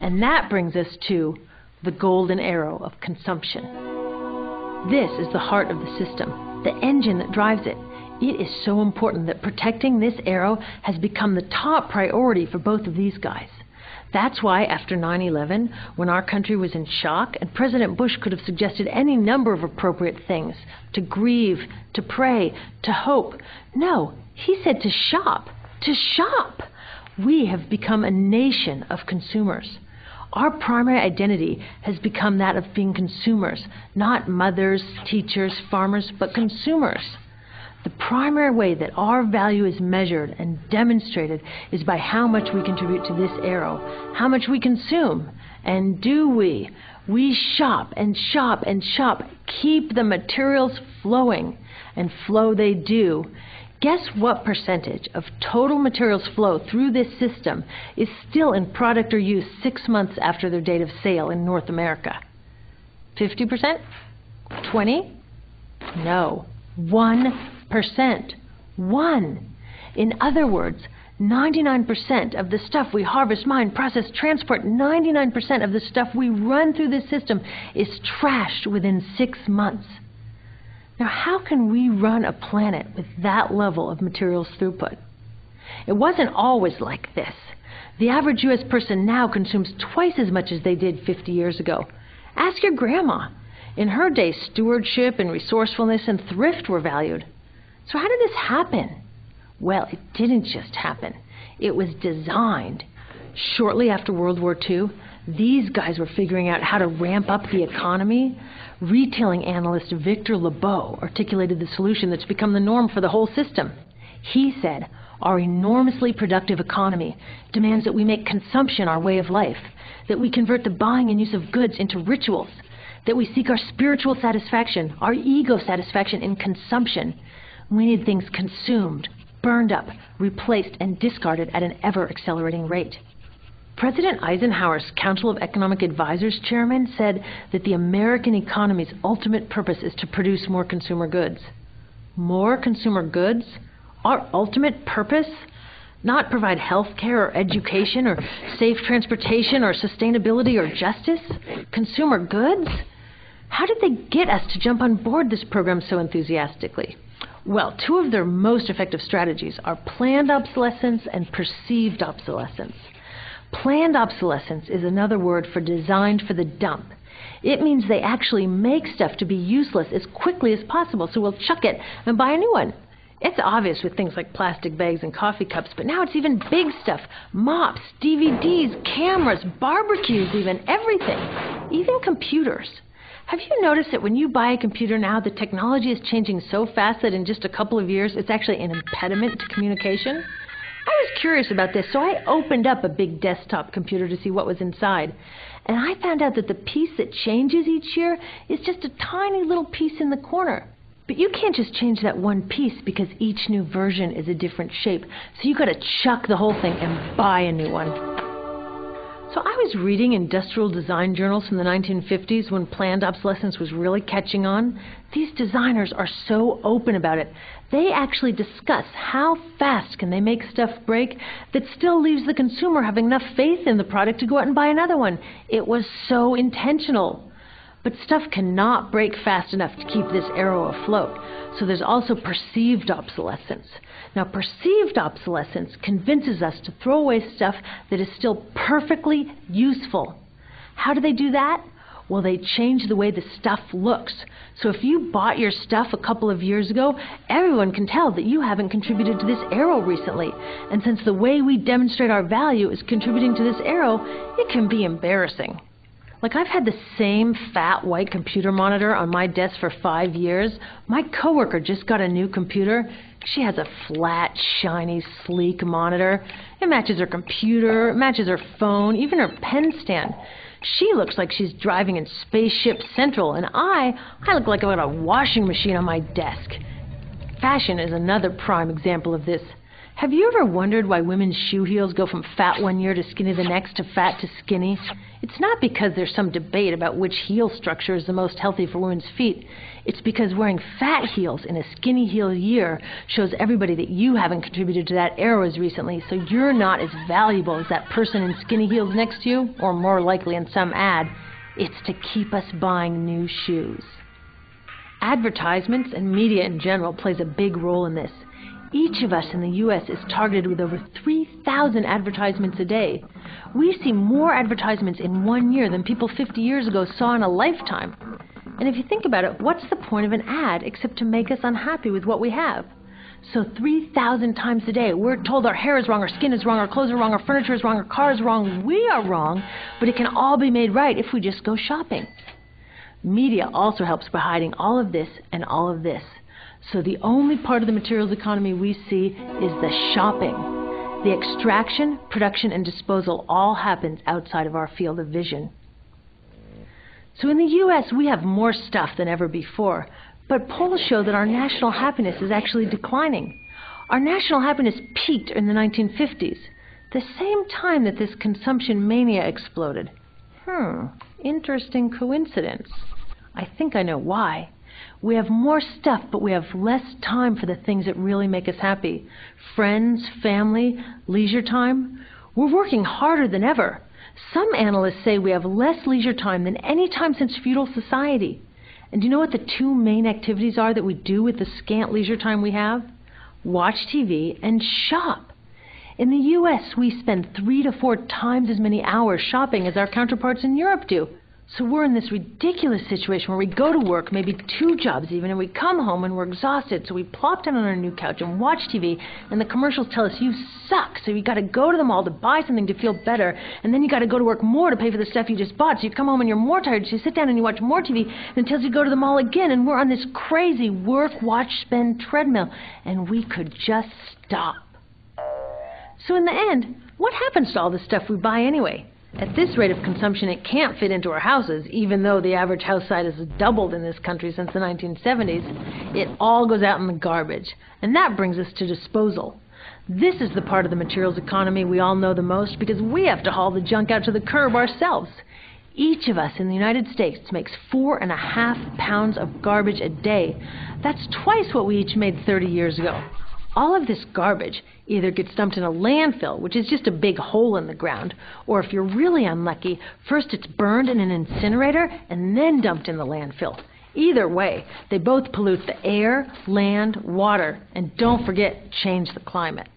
And that brings us to the golden arrow of consumption. This is the heart of the system, the engine that drives it. It is so important that protecting this arrow has become the top priority for both of these guys. That's why after 9/11, when our country was in shock, and President Bush could have suggested any number of appropriate things, to grieve, to pray, to hope. No, he said to shop, to shop. We have become a nation of consumers. Our primary identity has become that of being consumers, not mothers, teachers, farmers, but consumers. The primary way that our value is measured and demonstrated is by how much we contribute to this arrow, how much we consume. And do we? We shop and shop and shop, keep the materials flowing, and flow they do. Guess what percentage of total materials flow through this system is still in product or use 6 months after their date of sale in North America? 50%? 20? No. 1%. 1. In other words, 99% of the stuff we harvest, mine, process, transport, 99% of the stuff we run through this system is trashed within 6 months. Now, how can we run a planet with that level of materials throughput? It wasn't always like this. The average U.S. person now consumes twice as much as they did 50 years ago. Ask your grandma. In her day, stewardship and resourcefulness and thrift were valued. So how did this happen? Well, it didn't just happen. It was designed. Shortly after World War II, these guys were figuring out how to ramp up the economy. Retailing analyst Victor Lebeau articulated the solution that's become the norm for the whole system. He said, our enormously productive economy demands that we make consumption our way of life, that we convert the buying and use of goods into rituals, that we seek our spiritual satisfaction, our ego satisfaction in consumption. We need things consumed, burned up, replaced, and discarded at an ever-accelerating rate. President Eisenhower's Council of Economic Advisors chairman said that the American economy's ultimate purpose is to produce more consumer goods. More consumer goods? Our ultimate purpose? Not provide health care or education or safe transportation or sustainability or justice? Consumer goods? How did they get us to jump on board this program so enthusiastically? Well, 2 of their most effective strategies are planned obsolescence and perceived obsolescence. Planned obsolescence is another word for designed for the dump. It means they actually make stuff to be useless as quickly as possible, so we'll chuck it and buy a new one. It's obvious with things like plastic bags and coffee cups, but now it's even big stuff. Mops, DVDs, cameras, barbecues even, everything. Even computers. Have you noticed that when you buy a computer now, the technology is changing so fast that in just a couple of years, it's actually an impediment to communication? I was curious about this, so I opened up a big desktop computer to see what was inside. And I found out that the piece that changes each year is just a tiny little piece in the corner. But you can't just change that one piece because each new version is a different shape. So you got to chuck the whole thing and buy a new one. So I was reading industrial design journals from the 1950s when planned obsolescence was really catching on. These designers are so open about it. They actually discuss how fast can they make stuff break that still leaves the consumer having enough faith in the product to go out and buy another one. It was so intentional. But stuff cannot break fast enough to keep this arrow afloat. So there's also perceived obsolescence. Now, perceived obsolescence convinces us to throw away stuff that is still perfectly useful. How do they do that? Well, they change the way the stuff looks. So if you bought your stuff a couple of years ago, everyone can tell that you haven't contributed to this arrow recently. And since the way we demonstrate our value is contributing to this arrow, it can be embarrassing. Like, I've had the same fat white computer monitor on my desk for 5 years. My coworker just got a new computer. She has a flat, shiny, sleek monitor. It matches her computer, it matches her phone, even her pen stand. She looks like she's driving in Spaceship Central, and I look like I've got a washing machine on my desk. Fashion is another prime example of this. Have you ever wondered why women's shoe heels go from fat one year to skinny the next to fat to skinny? It's not because there's some debate about which heel structure is the most healthy for women's feet. It's because wearing fat heels in a skinny heel year shows everybody that you haven't contributed to that arrow as recently, so you're not as valuable as that person in skinny heels next to you, or more likely in some ad. It's to keep us buying new shoes. Advertisements and media in general plays a big role in this. Each of us in the U.S. is targeted with over 3,000 advertisements a day. We see more advertisements in 1 year than people 50 years ago saw in a lifetime. And if you think about it, what's the point of an ad except to make us unhappy with what we have? So 3,000 times a day, we're told our hair is wrong, our skin is wrong, our clothes are wrong, our furniture is wrong, our car is wrong, we are wrong, but it can all be made right if we just go shopping. Media also helps by hiding all of this and all of this. So the only part of the materials economy we see is the shopping. The extraction, production, and disposal all happens outside of our field of vision. So in the U.S., we have more stuff than ever before, but polls show that our national happiness is actually declining. Our national happiness peaked in the 1950s, the same time that this consumption mania exploded. Interesting coincidence. I think I know why. We have more stuff, but we have less time for the things that really make us happy. Friends, family, leisure time. We're working harder than ever. Some analysts say we have less leisure time than any time since feudal society. And do you know what the two main activities are that we do with the scant leisure time we have? Watch TV and shop. In the U.S., we spend 3 to 4 times as many hours shopping as our counterparts in Europe do. So we're in this ridiculous situation where we go to work, maybe 2 jobs even, and we come home and we're exhausted, so we plop down on our new couch and watch TV, and the commercials tell us you suck, so you got to go to the mall to buy something to feel better, and then you got to go to work more to pay for the stuff you just bought, so you come home and you're more tired, so you sit down and you watch more TV, and it tells you to go to the mall again, and we're on this crazy work, watch, spend treadmill, and we could just stop. So in the end, what happens to all the stuff we buy anyway? At this rate of consumption, it can't fit into our houses, even though the average house size has doubled in this country since the 1970s. It all goes out in the garbage. And that brings us to disposal. This is the part of the materials economy we all know the most because we have to haul the junk out to the curb ourselves. Each of us in the United States makes 4.5 pounds of garbage a day. That's twice what we each made 30 years ago. All of this garbage either gets dumped in a landfill, which is just a big hole in the ground, or if you're really unlucky, first it's burned in an incinerator and then dumped in the landfill. Either way, they both pollute the air, land, water, and don't forget, change the climate.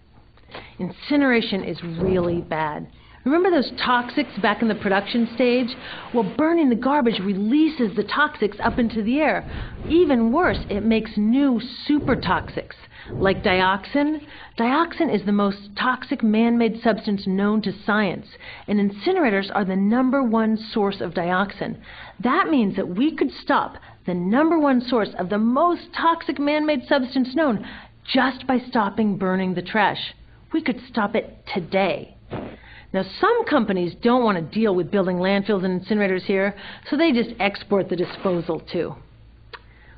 Incineration is really bad. Remember those toxics back in the production stage? Well, burning the garbage releases the toxics up into the air. Even worse, it makes new super toxics. Like dioxin. Dioxin is the most toxic man-made substance known to science, and incinerators are the #1 source of dioxin. That means that we could stop the #1 source of the most toxic man-made substance known just by stopping burning the trash. We could stop it today. Now, some companies don't want to deal with building landfills and incinerators here, so they just export the disposal too.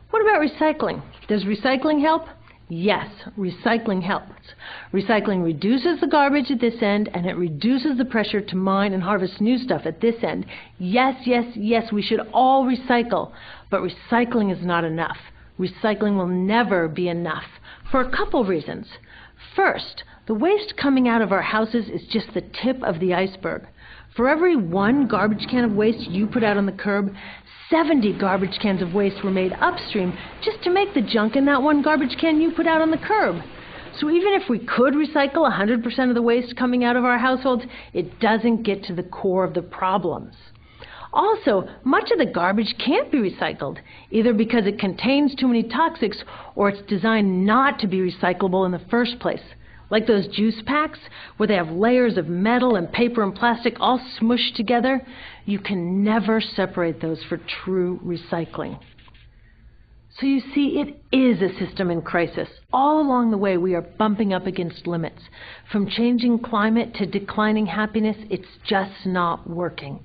What about recycling? Does recycling help? Yes, recycling helps. Recycling reduces the garbage at this end, and it reduces the pressure to mine and harvest new stuff at this end. Yes, yes, yes, we should all recycle, but recycling is not enough. Recycling will never be enough for a couple reasons. First, the waste coming out of our houses is just the tip of the iceberg. For every 1 garbage can of waste you put out on the curb, 70 garbage cans of waste were made upstream just to make the junk in that 1 garbage can you put out on the curb. So even if we could recycle 100% of the waste coming out of our households, it doesn't get to the core of the problems. Also, much of the garbage can't be recycled, either because it contains too many toxics or it's designed not to be recyclable in the first place. Like those juice packs, where they have layers of metal and paper and plastic all smushed together, you can never separate those for true recycling. So you see, it is a system in crisis. All along the way, we are bumping up against limits. From changing climate to declining happiness, it's just not working.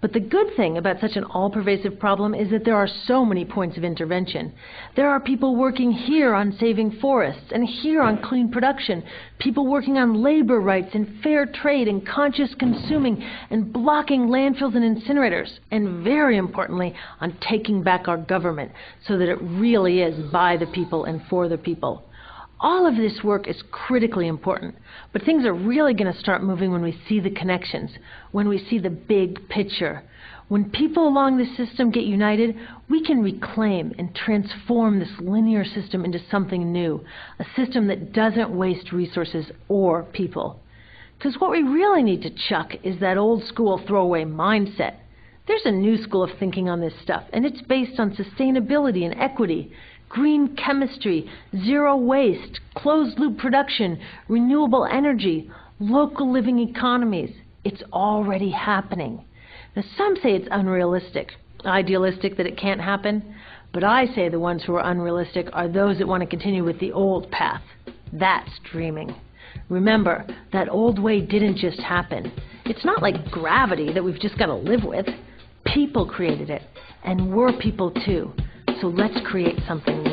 But the good thing about such an all-pervasive problem is that there are so many points of intervention. There are people working here on saving forests and here on clean production, people working on labor rights and fair trade and conscious consuming and blocking landfills and incinerators, and very importantly, on taking back our government so that it really is by the people and for the people. All of this work is critically important, but things are really going to start moving when we see the connections, when we see the big picture. When people along this system get united, we can reclaim and transform this linear system into something new, a system that doesn't waste resources or people. Because what we really need to chuck is that old school throwaway mindset. There's a new school of thinking on this stuff, and it's based on sustainability and equity, green chemistry, zero waste, closed-loop production, renewable energy, local living economies. It's already happening. Now, some say it's unrealistic, idealistic that it can't happen, but I say the ones who are unrealistic are those that want to continue with the old path. That's dreaming. Remember, that old way didn't just happen. It's not like gravity that we've just got to live with. People created it, and we're people too. So let's create something new.